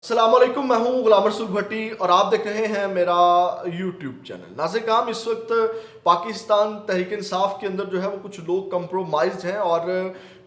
السلام علیکم، میں ہوں غلام رسول بھٹی اور آپ دیکھ رہے ہیں میرا یوٹیوب چینل۔ ناظرین کرام، اس وقت پاکستان تحریک انصاف کے اندر جو ہے وہ کچھ لوگ کمپرومائزڈ ہیں اور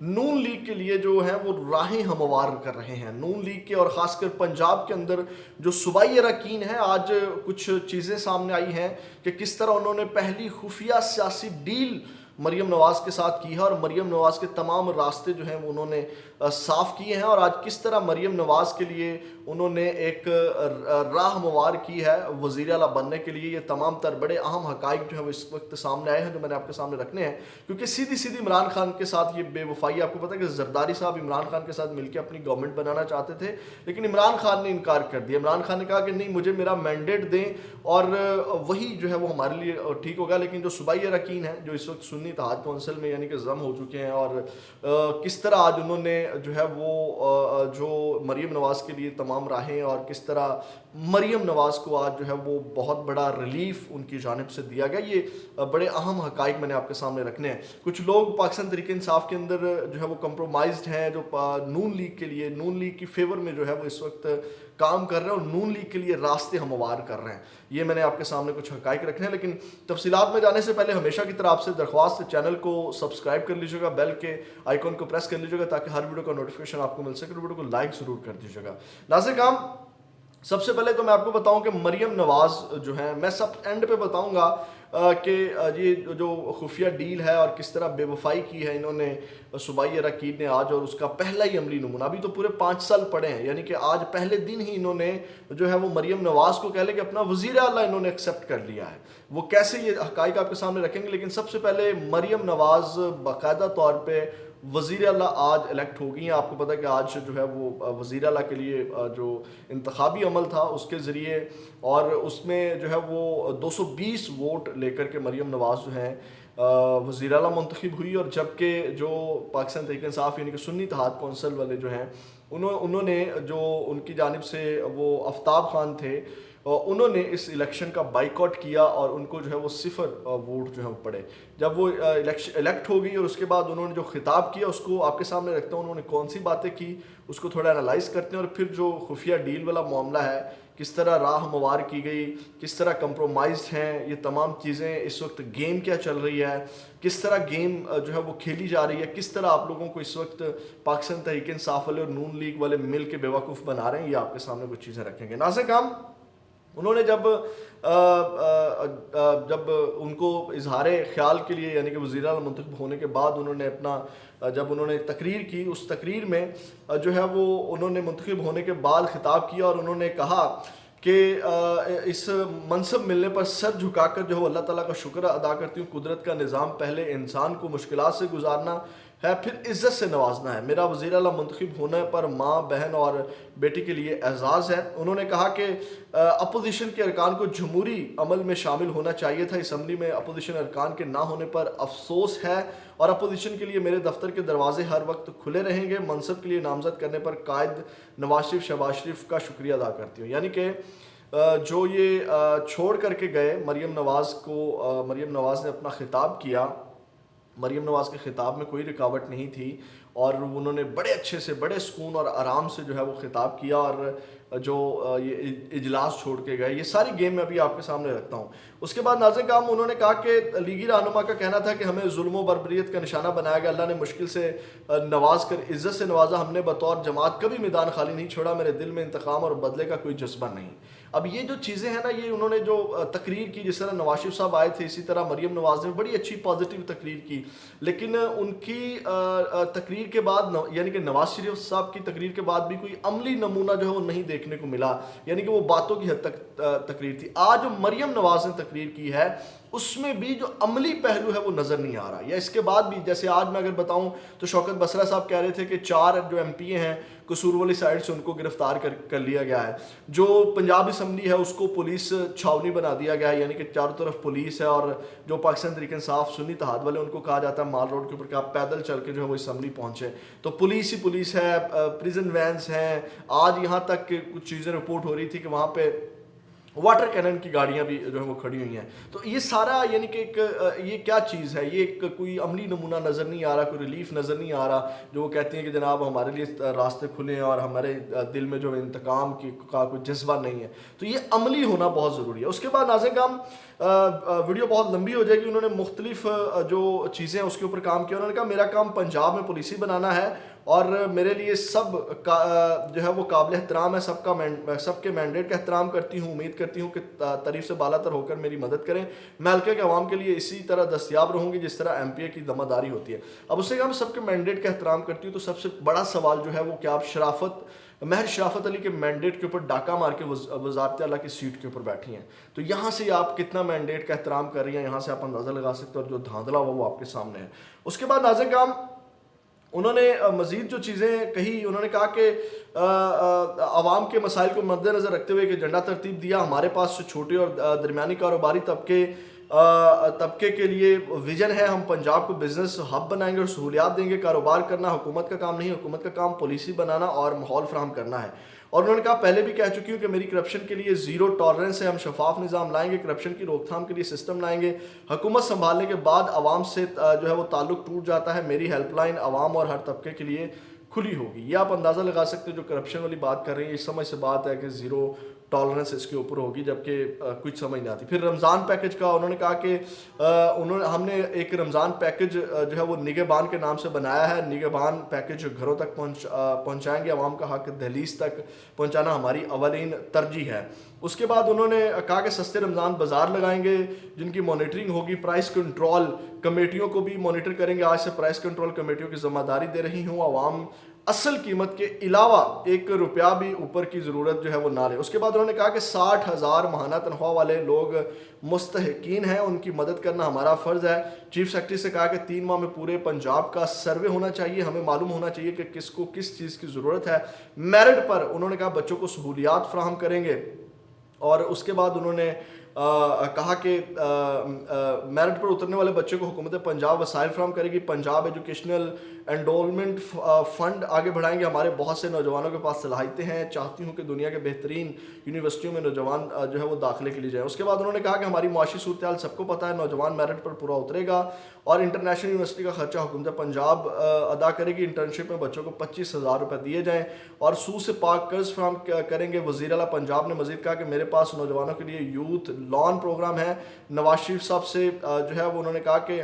نون لیگ کے لیے جو ہیں وہ راہیں ہموار کر رہے ہیں۔ نون لیگ کے اور خاص کر پنجاب کے اندر جو صوبائی اراکین ہیں، آج کچھ چیزیں سامنے آئی ہیں کہ کس طرح انہوں نے پہلی خفیہ سیاسی ڈیل مریم نواز کے ساتھ کی ہے اور مریم نواز کے تمام راستے جو ہیں وہ انہوں نے صاف کیے ہیں، اور آج کس طرح مریم نواز کے لیے انہوں نے ایک راہ ہموار کی ہے وزیر اعلیٰ بننے کے لیے۔ یہ تمام تر بڑے اہم حقائق جو ہیں وہ اس وقت سامنے آئے ہیں جو میں نے آپ کے سامنے رکھنے ہیں، کیونکہ سیدھی عمران خان کے ساتھ یہ بے وفائی، آپ کو پتہ ہے کہ زرداری صاحب عمران خان کے ساتھ مل کے اپنی گورنمنٹ بنانا چاہتے تھے، لیکن عمران خان نے انکار کر دیا۔ عمران خان نے کہا کہ نہیں، مجھے میرا مینڈیٹ دیں اور وہی جو ہے وہ ہمارے لیے ٹھیک ہوگا۔ لیکن جو صوبائی اراکین ہیں جو اس وقت سنی اتحاد کونسل میں یعنی کہ ضم ہو چکے ہیں، اور کس طرح آج انہوں نے جو ہے وہ جو مریم نواز کے لیے تمام راہیں، اور کس طرح مریم نواز کو آج جو ہے وہ بہت بڑا ریلیف ان کی جانب سے دیا گیا، یہ بڑے اہم حقائق میں نے آپ کے سامنے رکھنے ہیں۔ کچھ لوگ پاکستان تحریک انصاف کے اندر جو ہے وہ کمپرومائزڈ ہیں، جو نون لیگ کے لیے، نون لیگ کی فیور میں جو ہے وہ اس وقت کام کر رہے ہیں اور نون لیگ کے لیے راستے ہموار کر رہے ہیں۔ یہ میں نے آپ کے سامنے کچھ حقائق رکھنے ہیں، لیکن تفصیلات میں جانے سے پہلے ہمیشہ کی طرح آپ سے درخواست، چینل کو سبسکرائب کر لیجیے گا، بیل کے آئیکن کو پریس کر لیجیے گا تاکہ ہر ویڈیو کا نوٹیفیکیشن آپ کو مل سکے، ویڈیو کو لائک ضرور کر دیجیے گا۔ ناظرین کرام، سب سے پہلے تو میں آپ کو بتاؤں کہ مریم نواز جو ہیں، میں سب اینڈ پہ بتاؤں گا کہ یہ جو خفیہ ڈیل ہے اور کس طرح بے وفائی کی ہے انہوں نے صوبائی اراکین نے آج، اور اس کا پہلا ہی عملی نمونہ، ابھی تو پورے 5 سال پڑے ہیں، یعنی کہ آج پہلے دن ہی انہوں نے جو ہے وہ مریم نواز کو کہہ لے کہ اپنا وزیر اعلیٰ انہوں نے ایکسیپٹ کر لیا ہے۔ وہ کیسے، یہ حقائق آپ کے سامنے رکھیں گے، لیکن سب سے پہلے مریم نواز باقاعدہ طور پہ وزیر اعلیٰ آج الیکٹ ہو گئی ہیں۔ آپ کو پتہ ہے کہ آج جو ہے وہ وزیر اعلیٰ کے لیے جو انتخابی عمل تھا اس کے ذریعے، اور اس میں جو ہے وہ 220 ووٹ لے کر کے مریم نواز جو ہیں وزیر اعلیٰ منتخب ہوئی، اور جبکہ جو پاکستان تحریک انصاف یعنی کہ سنی اتحاد کونسل والے جو ہیں انہوں نے جو ان کی جانب سے وہ آفتاب خان تھے، انہوں نے اس الیکشن کا بائیکاٹ کیا اور ان کو جو ہے وہ 0 ووٹ جو ہے وہ پڑے۔ جب وہ الیکٹ ہو گئی اور اس کے بعد انہوں نے جو خطاب کیا اس کو آپ کے سامنے رکھتا ہوں، انہوں نے کون سی باتیں کی اس کو تھوڑا انالائز کرتے ہیں، اور پھر جو خفیہ ڈیل والا معاملہ ہے، کس طرح راہ ہموار کی گئی، کس طرح کمپرومائزڈ ہیں یہ تمام چیزیں، اس وقت گیم کیا چل رہی ہے، کس طرح گیم جو ہے وہ کھیلی جا رہی ہے، کس طرح آپ لوگوں کو اس وقت پاکستان تحریک انصاف والے اور نون لیگ والے مل کے بیوقوف بنا رہے ہیں، یہ آپ کے سامنے کچھ چیزیں رکھیں گے۔ ناظرین کرام، انہوں نے جب ان کو اظہار خیال کے لیے یعنی کہ وزیر اعلیٰ منتخب ہونے کے بعد انہوں نے جب انہوں نے تقریر کی، اس تقریر میں جو ہے وہ انہوں نے منتخب ہونے کے بعد خطاب کیا اور انہوں نے کہا کہ اس منصب ملنے پر سر جھکا کر جو ہے اللہ تعالیٰ کا شکر ادا کرتی ہوں۔ قدرت کا نظام پہلے انسان کو مشکلات سے گزارنا ہے، پھر عزت سے نوازنا ہے۔ میرا وزیر اعلیٰ منتخب ہونے پر ماں، بہن اور بیٹی کے لیے اعزاز ہے۔ انہوں نے کہا کہ اپوزیشن کے ارکان کو جمہوری عمل میں شامل ہونا چاہیے تھا، اسمبلی میں اپوزیشن ارکان کے نہ ہونے پر افسوس ہے، اور اپوزیشن کے لیے میرے دفتر کے دروازے ہر وقت کھلے رہیں گے۔ منصب کے لیے نامزد کرنے پر قائد نواز شریف، شہباز شریف کا شکریہ ادا کرتی ہوں۔ یعنی کہ جو یہ چھوڑ کر کے گئے مریم نواز نے اپنا خطاب کیا، مریم نواز کے خطاب میں کوئی رکاوٹ نہیں تھی، اور انہوں نے بڑے اچھے سے، بڑے سکون اور آرام سے جو ہے وہ خطاب کیا، اور جو یہ اجلاس چھوڑ کے گئے، یہ ساری گیم میں ابھی آپ کے سامنے رکھتا ہوں۔ اس کے بعد ناظرین کرام، انہوں نے کہا کہ لیگی رہنما کا کہنا تھا کہ ہمیں ظلم و بربریت کا نشانہ بنایا گیا، اللہ نے مشکل سے نواز کر عزت سے نوازا، ہم نے بطور جماعت کبھی میدان خالی نہیں چھوڑا، میرے دل میں انتقام اور بدلے کا کوئی جذبہ نہیں۔ اب یہ جو چیزیں ہیں نا، یہ انہوں نے جو تقریر کی، جس طرح نواز شریف صاحب آئے تھے اسی طرح مریم نواز نے بڑی اچھی پازیٹیو تقریر کی، لیکن ان کی تقریر کے بعد یعنی کہ نواز شریف صاحب کی تقریر کے بعد بھی کوئی عملی نمونہ جو ہے وہ نہیں دیکھنے کو ملا، یعنی کہ وہ باتوں کی حد تک تقریر تھی۔ آج جو مریم نواز نے تقریر کی ہے اس میں بھی جو عملی پہلو ہے وہ نظر نہیں آ رہا، یا اس کے بعد بھی جیسے آج میں اگر بتاؤں تو شوکت بسرا صاحب کہہ رہے تھے کہ 4 جو ایم پی ہیں قصور والی سائڈ سے ان کو گرفتار کر لیا گیا ہے، جو پنجاب اسمبلی ہے اس کو پولیس چھاونی بنا دیا گیا ہے، یعنی کہ چاروں طرف پولیس ہے، اور جو پاکستان تحریک انصاف سنی اتحاد والے ان کو کہا جاتا ہے مال روڈ کے اوپر کہ آپ پیدل چل کے جو ہے وہ اسمبلی پہنچے، تو پولیس ہی پولیس ہے، پریزن وینز ہیں۔ آج یہاں تک کہ کچھ چیزیں رپورٹ ہو رہی تھی کہ وہاں پہ واٹر کینن کی گاڑیاں بھی جو ہے وہ کھڑی ہوئی ہیں. تو یہ سارا یعنی کہ ایک یہ کیا چیز ہے, یہ ایک کوئی عملی نمونہ نظر نہیں آ رہا, کوئی ریلیف نظر نہیں آ رہا جو وہ کہتی ہیں کہ جناب ہمارے لیے راستے کھلے ہیں اور ہمارے دل میں جو انتقام کا کوئی جذبہ نہیں ہے. تو یہ عملی ہونا بہت ضروری ہے. اس کے بعد ناظرین کرام ویڈیو بہت لمبی ہو جائے گی, انہوں نے مختلف جو چیزیں اس کے اوپر کام کیا. انہوں نے کہا میرا کام پنجاب میں پولیسی بنانا ہے اور میرے لیے سب جو ہے وہ قابل احترام ہے, سب کے مینڈیٹ کا احترام کرتی ہوں, امید کرتی ہوں کہ تعریف سے بالا تر ہو کر میری مدد کریں. میں حلقے کے عوام کے لیے اسی طرح دستیاب رہوں گی جس طرح ایم پی اے کی ذمہ داری ہوتی ہے. اب اس سے کہا میں سب کے مینڈیٹ کا احترام کرتی ہوں, تو سب سے بڑا سوال جو ہے وہ کہ آپ مہر شرافت علی کے مینڈیٹ کے اوپر ڈاکہ مار کے وزارت اعلیٰ کی سیٹ کے اوپر بیٹھی ہیں. تو یہاں سے آپ کتنا مینڈیٹ کا احترام کر رہی ہیں, یہاں سے آپ اندازہ لگا سکتے ہیں, اور جو دھاندلا ہوا وہ آپ کے سامنے ہے. اس کے بعد ناظرین کرام انہوں نے مزید جو چیزیں کہی, انہوں نے کہا کہ عوام کے مسائل کو مد نظر رکھتے ہوئے کہ ایجنڈا ترتیب دیا, ہمارے پاس چھوٹے اور درمیانی کاروباری طبقے کے لیے ویژن ہے, ہم پنجاب کو بزنس ہب بنائیں گے اور سہولیات دیں گے. کاروبار کرنا حکومت کا کام نہیں, حکومت کا کام پالیسی بنانا اور ماحول فراہم کرنا ہے. اور انہوں نے کہا پہلے بھی کہہ چکی ہوں کہ میری کرپشن کے لیے زیرو ٹالرنس ہے, ہم شفاف نظام لائیں گے, کرپشن کی روک تھام کے لیے سسٹم لائیں گے. حکومت سنبھالنے کے بعد عوام سے جو ہے وہ تعلق ٹوٹ جاتا ہے, میری ہیلپ لائن عوام اور ہر طبقے کے لیے کھلی ہوگی. یہ آپ اندازہ لگا سکتے ہیں جو کرپشن والی بات کر رہے ہیں, اس سمجھ سے بات ہے کہ زیرو ٹالرنس اس کے اوپر ہوگی, جبکہ کچھ سمجھ نہیں آتی. پھر رمضان پیکج کا انہوں نے کہا کہ ہم نے ایک رمضان پیکج جو ہے وہ نگہبان کے نام سے بنایا ہے, نگہبان پیکج گھروں تک پہنچائیں گے, عوام کا حق دہلیز تک پہنچانا ہماری اولین ترجیح ہے. اس کے بعد انہوں نے کہا کہ سستے رمضان بازار لگائیں گے جن کی مانیٹرنگ ہوگی, پرائس کنٹرول کمیٹیوں کو بھی مانیٹر کریں گے, آج سے پرائس کنٹرول کمیٹیوں کی ذمہ داری دے رہی ہوں, عوام اصل قیمت کے علاوہ ₹1 بھی اوپر کی ضرورت جو ہے وہ نہ لے. اس کے بعد انہوں نے کہا کہ 60,000 ماہانہ تنخواہ والے لوگ مستحقین ہیں, ان کی مدد کرنا ہمارا فرض ہے. چیف سیکرٹری سے کہا کہ 3 ماہ میں پورے پنجاب کا سروے ہونا چاہیے, ہمیں معلوم ہونا چاہیے کہ کس کو کس چیز کی ضرورت ہے. میرٹ پر انہوں نے کہا بچوں کو سہولیات فراہم کریں گے. اور اس کے بعد انہوں نے کہا کہ میرٹ پر اترنے والے بچوں کو حکومت پنجاب وسائل فراہم کرے گی, پنجاب ایجوکیشنل انڈولمنٹ فنڈ آگے بڑھائیں گے. ہمارے بہت سے نوجوانوں کے پاس صلاحیتیں ہیں, چاہتی ہوں کہ دنیا کے بہترین یونیورسٹیوں میں نوجوان جو ہے وہ داخلے کے لیے جائیں. اس کے بعد انہوں نے کہا کہ ہماری معاشی صورتحال سب کو پتہ ہے, نوجوان میرٹ پر پورا اترے گا اور انٹرنیشنل یونیورسٹی کا خرچہ حکومت پنجاب ادا کرے گی. انٹرنشپ میں بچوں کو ₹25,000 دیے جائیں اور سود سے پاک قرض فراہم کریں گے. وزیر اعلیٰ پنجاب نے مزید کہا کہ میرے پاس نوجوانوں کے لیے یوتھ لون پروگرام ہے. نواز شریف صاحب سے جو ہے وہ انہوں نے کہا کہ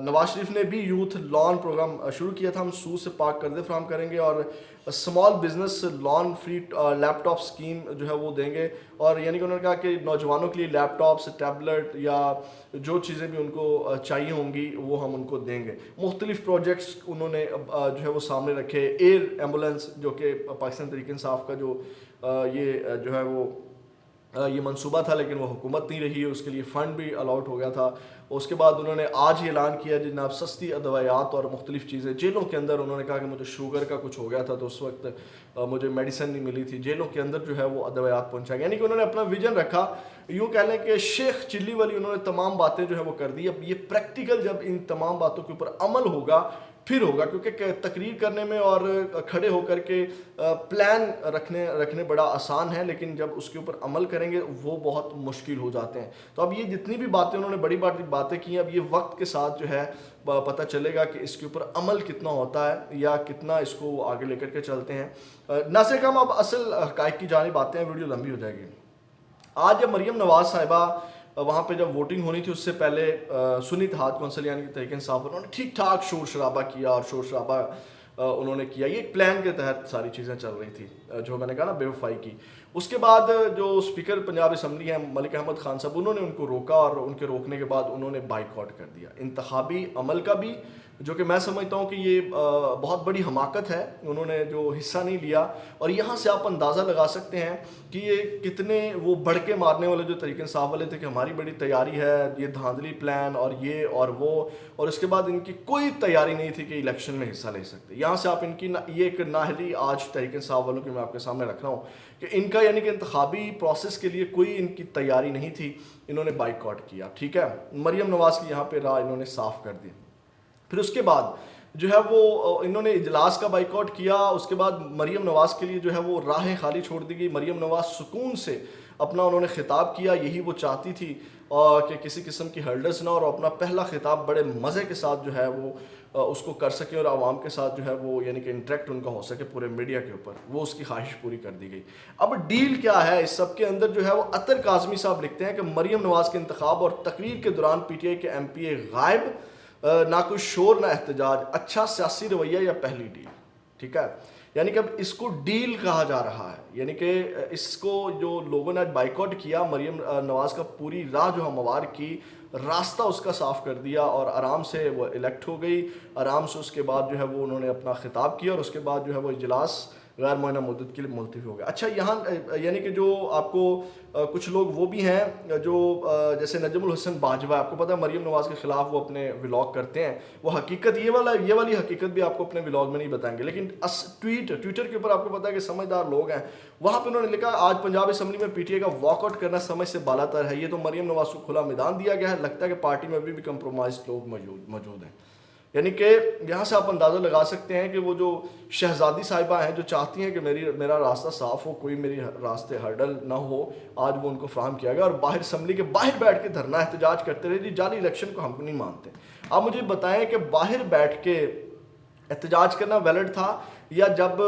نواز شریف نے بھی یوتھ لون پروگرام شروع کیا تھا, ہم سود سے پاک قرضے فراہم کریں گے اور اسمال بزنس لون فری لیپ ٹاپ اسکیم جو ہے وہ دیں گے. اور یعنی کہ انہوں نے کہا کہ نوجوانوں کے لیے لیپ ٹاپس, ٹیبلٹ یا جو چیزیں بھی ان کو چاہیے ہوں گی وہ ہم ان کو دیں گے. مختلف پروجیکٹس انہوں نے جو ہے وہ سامنے رکھے. ایئر ایمبولینس جو کہ پاکستان تحریک انصاف کا یہ جو ہے وہ یہ منصوبہ تھا, لیکن وہ حکومت نہیں رہی, اس کے لیے فنڈ بھی الاٹ ہو گیا تھا. اس کے بعد انہوں نے آج ہی اعلان کیا جناب سستی ادویات اور مختلف چیزیں. جیلوں کے اندر انہوں نے کہا کہ مجھے شوگر کا کچھ ہو گیا تھا تو اس وقت مجھے میڈیسن نہیں ملی تھی, جیلوں کے اندر جو ہے وہ ادویات پہنچائیں گے. یعنی کہ انہوں نے اپنا ویژن رکھا, یوں کہہ لیں کہ شیخ چلی والی انہوں نے تمام باتیں جو ہے وہ کر دی. اب یہ پریکٹیکل جب ان تمام باتوں کے اوپر عمل ہوگا پھر ہوگا, کیونکہ تقریر کرنے میں اور کھڑے ہو کر کے پلان رکھنے بڑا آسان ہے, لیکن جب اس کے اوپر عمل کریں گے وہ بہت مشکل ہو جاتے ہیں. تو اب یہ جتنی بھی باتیں انہوں نے بڑی بڑی باتیں کی ہیں, اب یہ وقت کے ساتھ جو ہے پتہ چلے گا کہ اس کے اوپر عمل کتنا ہوتا ہے یا کتنا اس کو آگے لے کر کے چلتے ہیں. ناصر کرام اب اصل حقائق کی جانب آتے ہیں, ویڈیو لمبی ہو جائے گی. آج جب مریم نواز صاحبہ وہاں پہ جب ووٹنگ ہونی تھی اس سے پہلے سنی اتحاد کونسل یعنی کہ تحریک انصاف انہوں نے ٹھیک ٹھاک شور شرابہ کیا اور شور شرابہ انہوں نے کیا. یہ ایک پلان کے تحت ساری چیزیں چل رہی تھی جو میں نے کہا نا بے وفائی کی. اس کے بعد جو اسپیکر پنجاب اسمبلی ہیں ملک احمد خان صاحب, انہوں نے ان کو روکا اور ان کے روکنے کے بعد انہوں نے بائیکاٹ کر دیا انتخابی عمل کا بھی, جو کہ میں سمجھتا ہوں کہ یہ بہت بڑی حماقت ہے. انہوں نے جو حصہ نہیں لیا, اور یہاں سے آپ اندازہ لگا سکتے ہیں کہ یہ کتنے وہ بڑھ کے مارنے والے جو تحریک انصاف والے تھے کہ ہماری بڑی تیاری ہے, یہ دھاندلی پلان اور یہ اور وہ, اور اس کے بعد ان کی کوئی تیاری نہیں تھی کہ الیکشن میں حصہ لے سکتے. یہاں سے آپ ان کی یہ ایک نااہلی آج تحریک انصاف والوں کی میں آپ کے سامنے رکھ رہا ہوں کہ ان کا یعنی کہ انتخابی پروسیس کے لیے کوئی ان کی تیاری نہیں تھی, انہوں نے بائیکاٹ کیا. ٹھیک ہے, مریم نواز کی یہاں پہ راہ انہوں نے صاف کر دی. پھر اس کے بعد جو ہے وہ انہوں نے اجلاس کا بائیکاٹ کیا. اس کے بعد مریم نواز کے لیے جو ہے وہ راہیں خالی چھوڑ دی گئی. مریم نواز سکون سے اپنا انہوں نے خطاب کیا, یہی وہ چاہتی تھی کہ کسی قسم کی ہرڈلز نہ, اور اپنا پہلا خطاب بڑے مزے کے ساتھ جو ہے وہ اس کو کر سکے اور عوام کے ساتھ جو ہے وہ یعنی کہ انٹریکٹ ان کا ہو سکے پورے میڈیا کے اوپر. وہ اس کی خواہش پوری کر دی گئی. اب ڈیل کیا ہے اس سب کے اندر جو ہے وہ اطہر کاظمی صاحب لکھتے ہیں کہ مریم نواز کے انتخاب اور تقریر کے دوران پی ٹی آئی کے ایم پی اے غائب, نہ کوئی شور نہ احتجاج, اچھا سیاسی رویہ یا پہلی ڈیل. ٹھیک ہے, یعنی کہ اب اس کو ڈیل کہا جا رہا ہے. یعنی کہ اس کو جو لوگوں نے بائیکاٹ کیا, مریم نواز کا پوری راہ جو ہموار کی, راستہ اس کا صاف کر دیا اور آرام سے وہ الیکٹ ہو گئی. آرام سے اس کے بعد جو ہے وہ انہوں نے اپنا خطاب کیا اور اس کے بعد جو ہے وہ اجلاس غیر معینہ مدت کے لیے ملتوی ہو گیا. اچھا یہاں یعنی کہ جو آپ کو کچھ لوگ وہ بھی ہیں جو جیسے نجم الحسن باجوہ, آپ کو پتہ ہے مریم نواز کے خلاف وہ اپنے ولاگ کرتے ہیں. وہ حقیقت یہ والی حقیقت بھی آپ کو اپنے ولاگ میں نہیں بتائیں گے, لیکن ٹویٹر کے اوپر آپ کو پتہ ہے کہ سمجھدار لوگ ہیں, وہاں پہ انہوں نے لکھا آج پنجاب اسمبلی میں پی ٹی آئی کا واک آؤٹ کرنا سمجھ سے بالا تر ہے. یہ تو مریم نواز کو کھلا میدان دیا گیا ہے, لگتا ہے کہ پارٹی میں ابھی بھی کمپرومائز لوگ موجود ہیں. یعنی کہ یہاں سے آپ اندازہ لگا سکتے ہیں کہ وہ جو شہزادی صاحبہ ہیں جو چاہتی ہیں کہ میرا راستہ صاف ہو, کوئی میری راستے ہرڈل نہ ہو, آج وہ ان کو فراہم کیا گیا. اور باہر اسمبلی کے باہر بیٹھ کے دھرنا احتجاج کرتے رہے, جی جعلی الیکشن کو ہم کو نہیں مانتے. آپ مجھے بتائیں کہ باہر بیٹھ کے احتجاج کرنا ویلڈ تھا, یا جب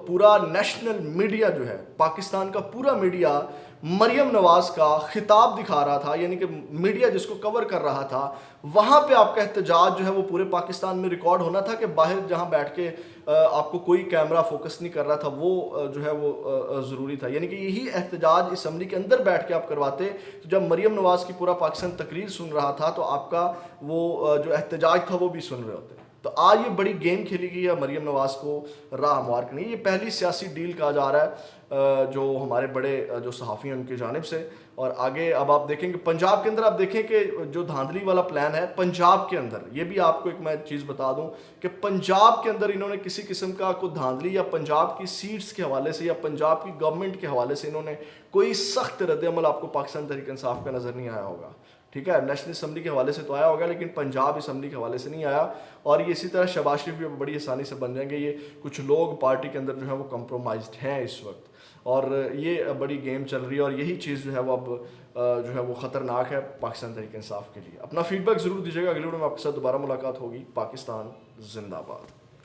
پورا نیشنل میڈیا جو ہے پاکستان کا پورا میڈیا مریم نواز کا خطاب دکھا رہا تھا, یعنی کہ میڈیا جس کو کور کر رہا تھا, وہاں پہ آپ کا احتجاج جو ہے وہ پورے پاکستان میں ریکارڈ ہونا تھا کہ باہر جہاں بیٹھ کے آپ کو کوئی کیمرہ فوکس نہیں کر رہا تھا, وہ جو ہے وہ ضروری تھا. یعنی کہ یہی احتجاج اسمبلی کے اندر بیٹھ کے آپ کرواتے, تو جب مریم نواز کی پورا پاکستان تقریر سن رہا تھا تو آپ کا وہ جو احتجاج تھا وہ بھی سن رہے ہوتے. تو آج یہ بڑی گیم کھیلی گئی ہے مریم نواز کو راہ ہموار کرنی. یہ پہلی سیاسی ڈیل کہا جا رہا ہے جو ہمارے بڑے جو صحافی ہیں ان کی جانب سے. اور آگے اب آپ دیکھیں کہ پنجاب کے اندر آپ دیکھیں کہ جو دھاندلی والا پلان ہے پنجاب کے اندر, یہ بھی آپ کو ایک میں چیز بتا دوں کہ پنجاب کے اندر انہوں نے کسی قسم کا کوئی دھاندلی یا پنجاب کی سیٹس کے حوالے سے یا پنجاب کی گورنمنٹ کے حوالے سے انہوں نے کوئی سخت رد عمل آپ کو پاکستان تحریک انصاف کا نظر نہیں آیا ہوگا. ٹھیک ہے, نیشنل اسمبلی کے حوالے سے تو آیا ہوگا لیکن پنجاب اسمبلی کے حوالے سے نہیں آیا. اور یہ اسی طرح شہباز شریف بھی بڑی آسانی سے بن جائیں گے. یہ کچھ لوگ پارٹی کے اندر جو ہے وہ کمپرومائزڈ ہیں اس وقت, اور یہ بڑی گیم چل رہی ہے, اور یہی چیز جو ہے وہ اب جو ہے وہ خطرناک ہے پاکستان تحریک انصاف کے لیے. اپنا فیڈ بیک ضرور دیجیے گا. اگلی ویڈیو میں آپ کے ساتھ دوبارہ ملاقات ہوگی. پاکستان زندہ باد.